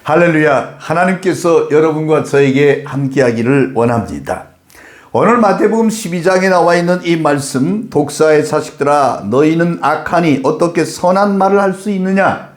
할렐루야. 하나님께서 여러분과 저에게 함께하기를 원합니다. 오늘 마태복음 12장에 나와 있는 이 말씀, 독사의 자식들아 너희는 악하니 어떻게 선한 말을 할 수 있느냐?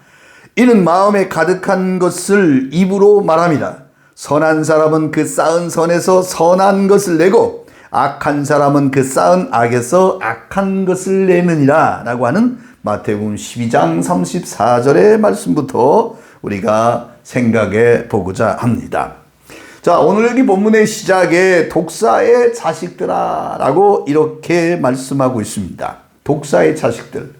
이는 마음에 가득한 것을 입으로 말합니다. 선한 사람은 그 쌓은 선에서 선한 것을 내고 악한 사람은 그 쌓은 악에서 악한 것을 내느니라 라고 하는 마태복음 12장 34절의 말씀부터 우리가 생각해 보고자 합니다. 자, 오늘 여기 본문의 시작에 독사의 자식들아 라고 이렇게 말씀하고 있습니다. 독사의 자식들.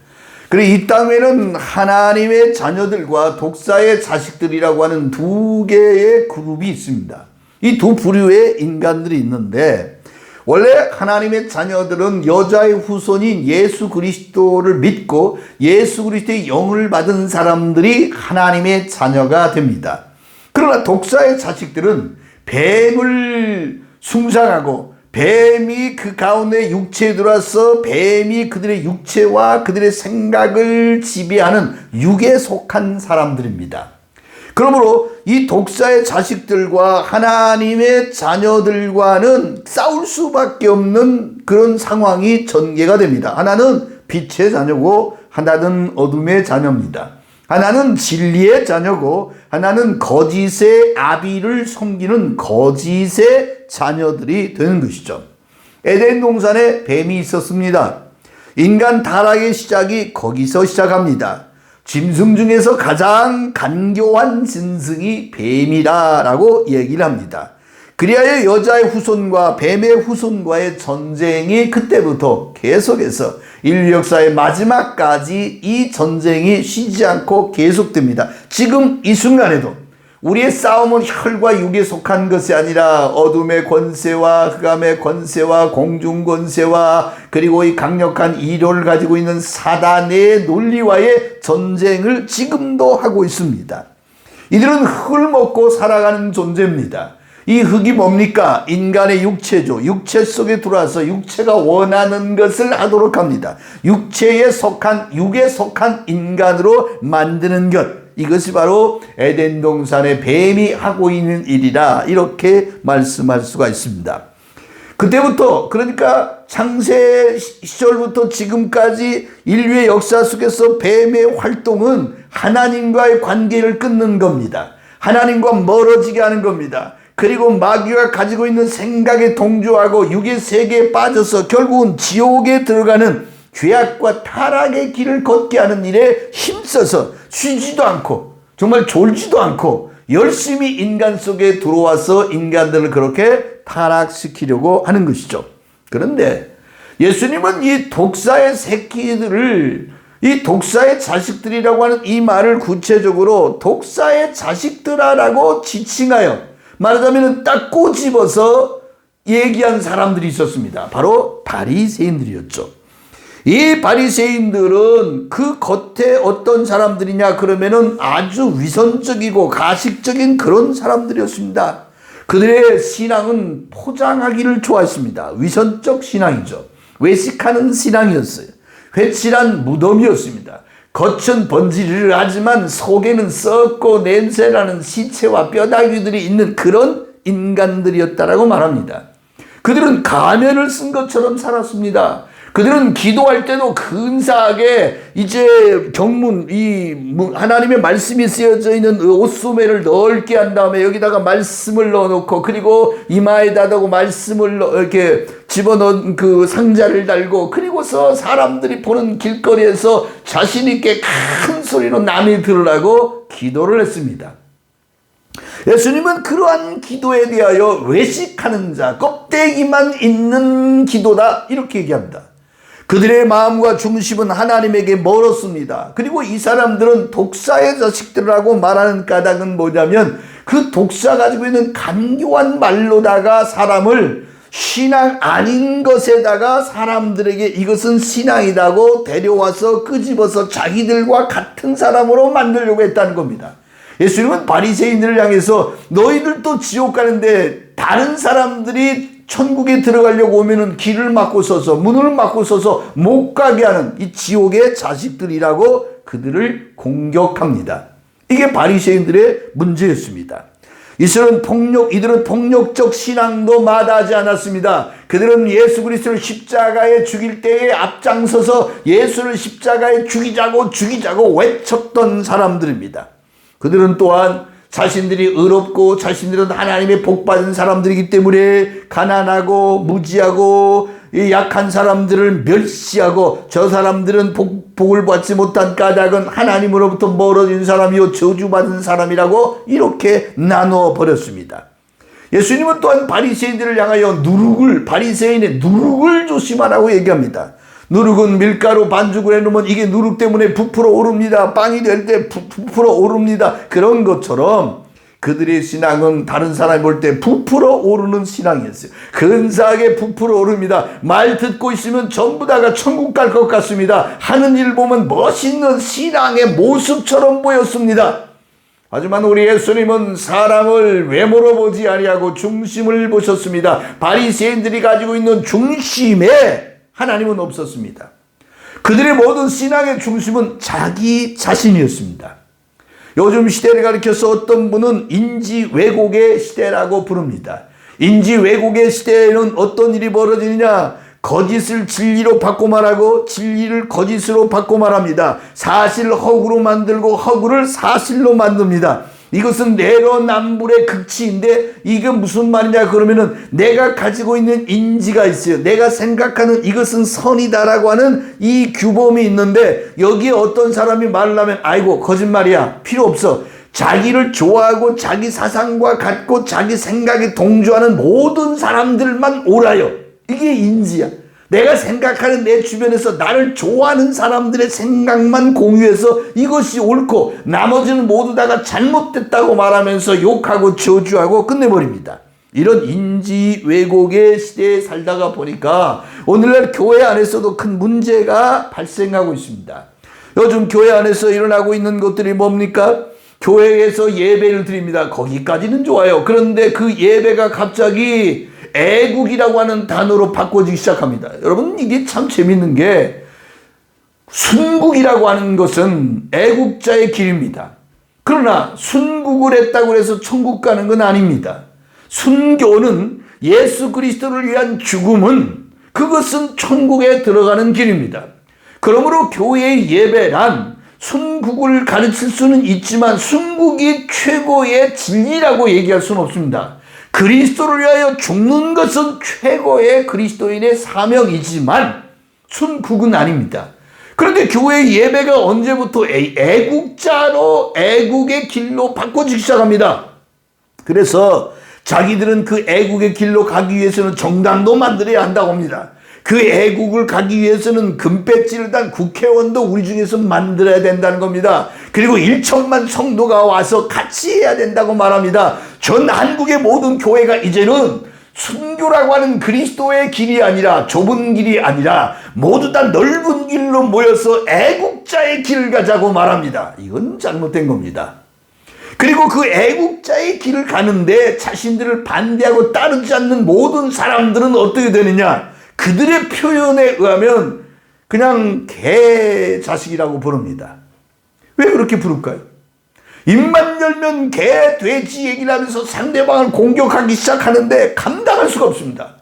그리고 이 땅에는 하나님의 자녀들과 독사의 자식들이라고 하는 두 개의 그룹이 있습니다. 이 두 부류의 인간들이 있는데, 원래 하나님의 자녀들은 여자의 후손인 예수 그리스도를 믿고 예수 그리스도의 영을 받은 사람들이 하나님의 자녀가 됩니다. 그러나 독사의 자식들은 뱀을 숭상하고 뱀이 그 가운데 육체에 들어와서 뱀이 그들의 육체와 그들의 생각을 지배하는 육에 속한 사람들입니다. 그러므로 이 독사의 자식들과 하나님의 자녀들과는 싸울 수밖에 없는 그런 상황이 전개가 됩니다. 하나는 빛의 자녀고 하나는 어둠의 자녀입니다. 하나는 진리의 자녀고 하나는 거짓의 아비를 섬기는 거짓의 자녀들이 되는 것이죠. 에덴 동산에 뱀이 있었습니다. 인간 타락의 시작이 거기서 시작합니다. 짐승 중에서 가장 간교한 짐승이 뱀이라고 얘기를 합니다. 그리하여 여자의 후손과 뱀의 후손과의 전쟁이 그때부터 계속해서 인류 역사의 마지막까지 이 전쟁이 쉬지 않고 계속됩니다. 지금 이 순간에도 우리의 싸움은 혈과 육에 속한 것이 아니라 어둠의 권세와 흑암의 권세와 공중 권세와 그리고 이 강력한 이료를 가지고 있는 사단의 논리와의 전쟁을 지금도 하고 있습니다. 이들은 흙을 먹고 살아가는 존재입니다. 이 흙이 뭡니까? 인간의 육체죠. 육체 속에 들어와서 육체가 원하는 것을 하도록 합니다. 육에 속한 인간으로 만드는 것. 이것이 바로 에덴 동산의 뱀이 하고 있는 일이라 이렇게 말씀할 수가 있습니다. 그때부터, 그러니까 창세 시절부터 지금까지 인류의 역사 속에서 뱀의 활동은 하나님과의 관계를 끊는 겁니다. 하나님과 멀어지게 하는 겁니다. 그리고 마귀가 가지고 있는 생각에 동조하고 육의 세계에 빠져서 결국은 지옥에 들어가는 죄악과 타락의 길을 걷게 하는 일에 힘써서 쉬지도 않고 정말 졸지도 않고 열심히 인간 속에 들어와서 인간들을 그렇게 타락시키려고 하는 것이죠. 그런데 예수님은 이 독사의 새끼들을, 이 독사의 자식들이라고 하는 이 말을 구체적으로 독사의 자식들아라고 지칭하여 말하자면 딱 꼬집어서 얘기한 사람들이 있었습니다. 바로 바리새인들이었죠. 이 바리새인들은 그 겉에 어떤 사람들이냐 그러면은 아주 위선적이고 가식적인 그런 사람들이었습니다. 그들의 신앙은 포장하기를 좋아했습니다. 위선적 신앙이죠. 외식하는 신앙이었어요. 회칠한 무덤이었습니다. 겉은 번지르르 하지만 속에는 썩고 냄새나는 시체와 뼈다귀들이 있는 그런 인간들이었다라고 말합니다. 그들은 가면을 쓴 것처럼 살았습니다. 그들은 기도할 때도 근사하게 이제 경문, 하나님의 말씀이 쓰여져 있는 옷소매를 넓게 한 다음에 여기다가 말씀을 넣어놓고 그리고 이마에다가 말씀을 이렇게 집어넣은 그 상자를 달고 그리고서 사람들이 보는 길거리에서 자신있게 큰 소리로 남이 들으라고 기도를 했습니다. 예수님은 그러한 기도에 대하여 외식하는 자, 껍데기만 있는 기도다 이렇게 얘기합니다. 그들의 마음과 중심은 하나님에게 멀었습니다. 그리고 이 사람들은 독사의 자식들이라고 말하는 까닭은 뭐냐면 그 독사 가지고 있는 간교한 말로다가 사람을 신앙 아닌 것에다가 사람들에게 이것은 신앙이라고 데려와서 끄집어서 자기들과 같은 사람으로 만들려고 했다는 겁니다. 예수님은 바리새인들을 향해서 너희들도 지옥 가는데 다른 사람들이 천국에 들어가려고 오면은 길을 막고 서서 문을 막고 서서 못 가게 하는 이 지옥의 자식들이라고 그들을 공격합니다. 이게 바리새인들의 문제였습니다. 이들은 폭력적 신앙도 마다하지 않았습니다. 그들은 예수 그리스도를 십자가에 죽일 때에 앞장서서 예수를 십자가에 죽이자고 외쳤던 사람들입니다. 그들은 또한 자신들이 의롭고 자신들은 하나님의 복받은 사람들이기 때문에 가난하고 무지하고 약한 사람들을 멸시하고 저 사람들은 복을 받지 못한 까닭은 하나님으로부터 멀어진 사람이요 저주받은 사람이라고 이렇게 나누어 버렸습니다. 예수님은 또한 바리새인들을 향하여 바리새인의 누룩을 조심하라고 얘기합니다. 누룩은 밀가루 반죽을 해놓으면 이게 누룩 때문에 부풀어 오릅니다. 빵이 될 때 부풀어 오릅니다. 그런 것처럼 그들의 신앙은 다른 사람이 볼 때 부풀어 오르는 신앙이었어요. 근사하게 부풀어 오릅니다. 말 듣고 있으면 전부 다가 천국 갈 것 같습니다. 하는 일 보면 멋있는 신앙의 모습처럼 보였습니다. 하지만 우리 예수님은 사람을 외모로 보지 아니하고 중심을 보셨습니다. 바리새인들이 가지고 있는 중심에 하나님은 없었습니다. 그들의 모든 신앙의 중심은 자기 자신이었습니다. 요즘 시대를 가리켜서 어떤 분은 인지 왜곡의 시대라고 부릅니다. 인지 왜곡의 시대에는 어떤 일이 벌어지느냐? 거짓을 진리로 바꿔 말하고 진리를 거짓으로 바꿔 말합니다. 사실을 허구로 만들고 허구를 사실로 만듭니다. 이것은 내로남불의 극치인데 이게 무슨 말이냐 그러면은 내가 가지고 있는 인지가 있어요. 내가 생각하는 이것은 선이다라고 하는 이 규범이 있는데 여기에 어떤 사람이 말을 하면 아이고 거짓말이야 필요 없어. 자기를 좋아하고 자기 사상과 같고 자기 생각에 동조하는 모든 사람들만 옳아요. 이게 인지야. 내가 생각하는 내 주변에서 나를 좋아하는 사람들의 생각만 공유해서 이것이 옳고 나머지는 모두 다가 잘못됐다고 말하면서 욕하고 저주하고 끝내버립니다. 이런 인지 왜곡의 시대에 살다가 보니까 오늘날 교회 안에서도 큰 문제가 발생하고 있습니다. 요즘 교회 안에서 일어나고 있는 것들이 뭡니까? 교회에서 예배를 드립니다. 거기까지는 좋아요. 그런데 그 예배가 갑자기 애국이라고 하는 단어로 바꿔지기 시작합니다. 여러분 이게 참 재밌는 게 순국이라고 하는 것은 애국자의 길입니다. 그러나 순국을 했다고 해서 천국 가는 건 아닙니다. 순교는 예수 그리스도를 위한 죽음은 그것은 천국에 들어가는 길입니다. 그러므로 교회의 예배란 순국을 가르칠 수는 있지만 순국이 최고의 진리라고 얘기할 수는 없습니다. 그리스도를 위하여 죽는 것은 최고의 그리스도인의 사명이지만 순국은 아닙니다. 그런데 교회의 예배가 언제부터 애국자로 애국의 길로 바꿔지기 시작합니다. 그래서 자기들은 그 애국의 길로 가기 위해서는 정당도 만들어야 한다고 합니다. 그 애국을 가기 위해서는 금배지를 단 국회의원도 우리 중에서 만들어야 된다는 겁니다. 그리고 1천만 성도가 와서 같이 해야 된다고 말합니다. 전 한국의 모든 교회가 이제는 순교라고 하는 그리스도의 길이 아니라 좁은 길이 아니라 모두 다 넓은 길로 모여서 애국자의 길을 가자고 말합니다. 이건 잘못된 겁니다. 그리고 그 애국자의 길을 가는데 자신들을 반대하고 따르지 않는 모든 사람들은 어떻게 되느냐? 그들의 표현에 의하면 그냥 개 자식이라고 부릅니다. 왜 그렇게 부를까요? 입만 열면 개, 돼지 얘기를 하면서 상대방을 공격하기 시작하는데 감당할 수가 없습니다.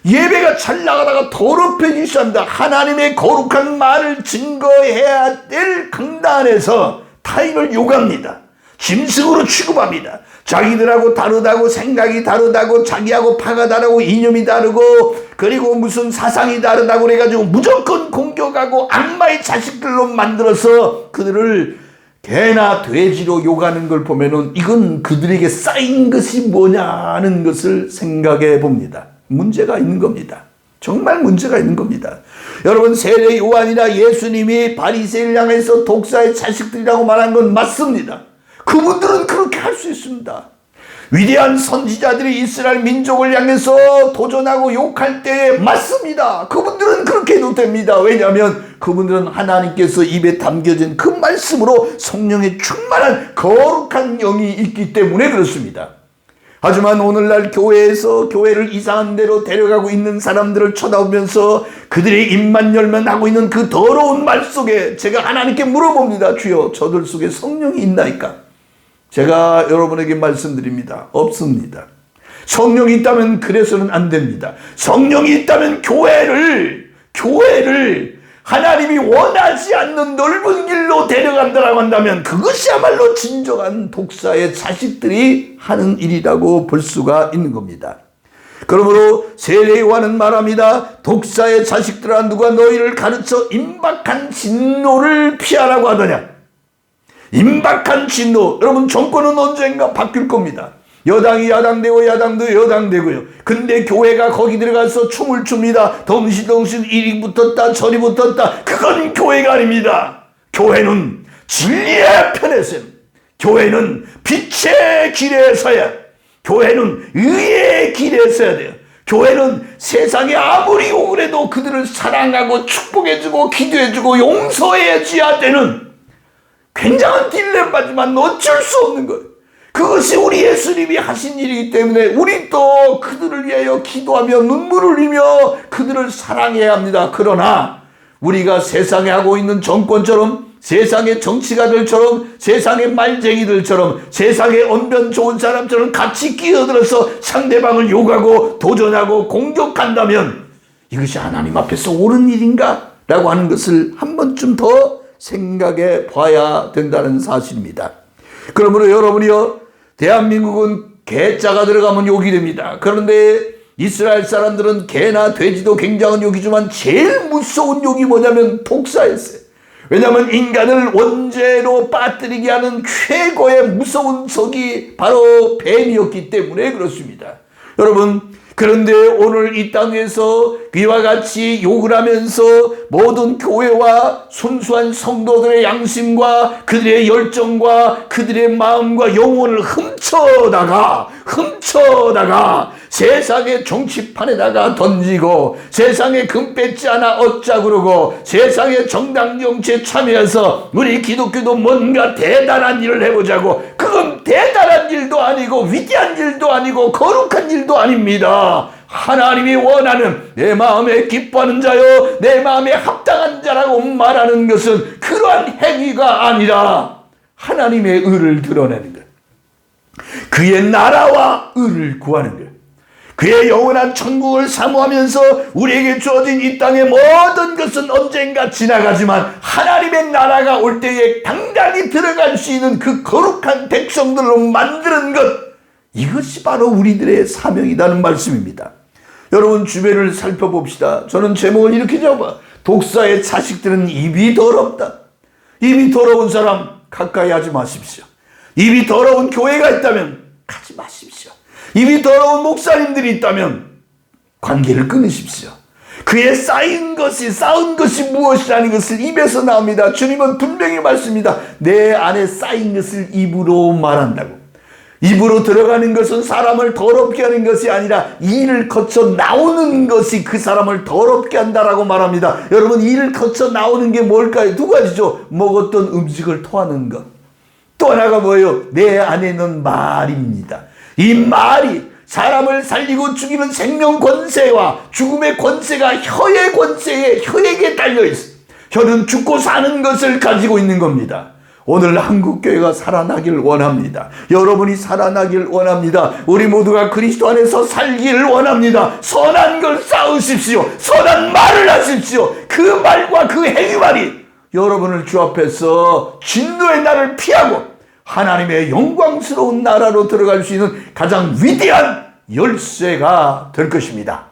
예배가 잘 나가다가 더럽혀지기 시작합니다. 하나님의 거룩한 말을 증거해야 될 강단 안에서 타인을 욕합니다. 짐승으로 취급합니다. 자기들하고 다르다고 생각이 다르다고 자기하고 파가 다르고 이념이 다르고 그리고 무슨 사상이 다르다고 그래가지고 무조건 공격하고 악마의 자식들로 만들어서 그들을 개나 돼지로 욕하는 걸 보면은 이건 그들에게 쌓인 것이 뭐냐는 것을 생각해 봅니다. 문제가 있는 겁니다. 정말 문제가 있는 겁니다. 여러분 세례 요한이나 예수님이 바리새인을 향해서 독사의 자식들이라고 말한 건 맞습니다. 그분들은 그렇게 할 수 있습니다. 위대한 선지자들이 이스라엘 민족을 향해서 도전하고 욕할 때에 맞습니다. 그분들은 그렇게 해도 됩니다. 왜냐하면 그분들은 하나님께서 입에 담겨진 그 말씀으로 성령의 충만한 거룩한 영이 있기 때문에 그렇습니다. 하지만 오늘날 교회에서 교회를 이상한 데로 데려가고 있는 사람들을 쳐다보면서 그들의 입만 열면 하고 있는 그 더러운 말 속에 제가 하나님께 물어봅니다. 주여 저들 속에 성령이 있나이까? 제가 여러분에게 말씀드립니다. 없습니다. 성령이 있다면 그래서는 안 됩니다. 성령이 있다면 교회를 하나님이 원하지 않는 넓은 길로 데려간다라고 한다면 그것이야말로 진정한 독사의 자식들이 하는 일이라고 볼 수가 있는 겁니다. 그러므로 세례 요한은 말합니다. 독사의 자식들아, 누가 너희를 가르쳐 임박한 진노를 피하라고 하더냐. 임박한 진노. 여러분, 정권은 언젠가 바뀔 겁니다. 여당이 야당되고 야당도 여당되고요. 근데 교회가 거기 들어가서 춤을 춥니다. 덩실덩실 이리 붙었다 저리 붙었다. 그건 교회가 아닙니다. 교회는 진리의 편에 서야, 교회는 빛의 길에 서야, 교회는 의의 길에 서야 돼요. 교회는 세상에 아무리 욕을 해도 그들을 사랑하고 축복해주고 기도해주고 용서해줘야 되는 굉장한 딜레마지만 어쩔 수 없는 거예요. 그것이 우리 예수님이 하신 일이기 때문에 우리 또 그들을 위하여 기도하며 눈물을 흘리며 그들을 사랑해야 합니다. 그러나 우리가 세상에 하고 있는 정권처럼, 세상의 정치가들처럼, 세상의 말쟁이들처럼, 세상의 언변 좋은 사람처럼 같이 끼어들어서 상대방을 욕하고 도전하고 공격한다면 이것이 하나님 앞에서 옳은 일인가? 라고 하는 것을 한 번쯤 더 생각해 봐야 된다는 사실입니다. 그러므로 여러분이요, 대한민국은 개자가 들어가면 욕이 됩니다. 그런데 이스라엘 사람들은 개나 돼지도 굉장한 욕이지만 제일 무서운 욕이 뭐냐면 독사였어요. 왜냐하면 인간을 원죄로 빠뜨리게 하는 최고의 무서운 적이 바로 뱀이었기 때문에 그렇습니다. 여러분, 그런데 오늘 이 땅에서 이와 같이 욕을 하면서 모든 교회와 순수한 성도들의 양심과 그들의 열정과 그들의 마음과 영혼을 훔쳐다가 세상의 정치판에다가 던지고 세상에 금배지 하나 얻자 그러고 세상의 정당 정치에 참여해서 우리 기독교도 뭔가 대단한 일을 해보자고, 그건 대단한 일도 아니고 위대한 일도 아니고 거룩한 일도 아닙니다. 하나님이 원하는 내 마음에 기뻐하는 자요 내 마음에 합당한 자라고 말하는 것은 그러한 행위가 아니라 하나님의 의를 드러내는 것, 그의 나라와 의를 구하는 것, 그의 영원한 천국을 사모하면서 우리에게 주어진 이 땅의 모든 것은 언젠가 지나가지만 하나님의 나라가 올 때에 당당히 들어갈 수 있는 그 거룩한 백성들로 만드는 것, 이것이 바로 우리들의 사명이라는 말씀입니다. 여러분, 주변을 살펴봅시다. 저는 제목을 이렇게 잡아, 독사의 자식들은 입이 더럽다. 입이 더러운 사람 가까이 하지 마십시오. 입이 더러운 교회가 있다면 가지 마십시오. 입이 더러운 목사님들이 있다면 관계를 끊으십시오. 그에 쌓은 것이 무엇이라는 것을 입에서 나옵니다. 주님은 분명히 말씀입니다. 내 안에 쌓인 것을 입으로 말한다고. 입으로 들어가는 것은 사람을 더럽게 하는 것이 아니라 이를 거쳐 나오는 것이 그 사람을 더럽게 한다라고 말합니다. 여러분, 이를 거쳐 나오는 게 뭘까요? 두 가지죠. 먹었던 음식을 토하는 것. 또 하나가 뭐예요? 내 안에 있는 말입니다. 이 말이 사람을 살리고 죽이는 생명 권세와 죽음의 권세가 혀의 권세에, 혀에게 달려있어요. 혀는 죽고 사는 것을 가지고 있는 겁니다. 오늘 한국교회가 살아나길 원합니다. 여러분이 살아나길 원합니다. 우리 모두가 그리스도 안에서 살기를 원합니다. 선한 걸 쌓으십시오. 선한 말을 하십시오. 그 말과 그 행위만이 여러분을 주 앞에서 진노의 날을 피하고 하나님의 영광스러운 나라로 들어갈 수 있는 가장 위대한 열쇠가 될 것입니다.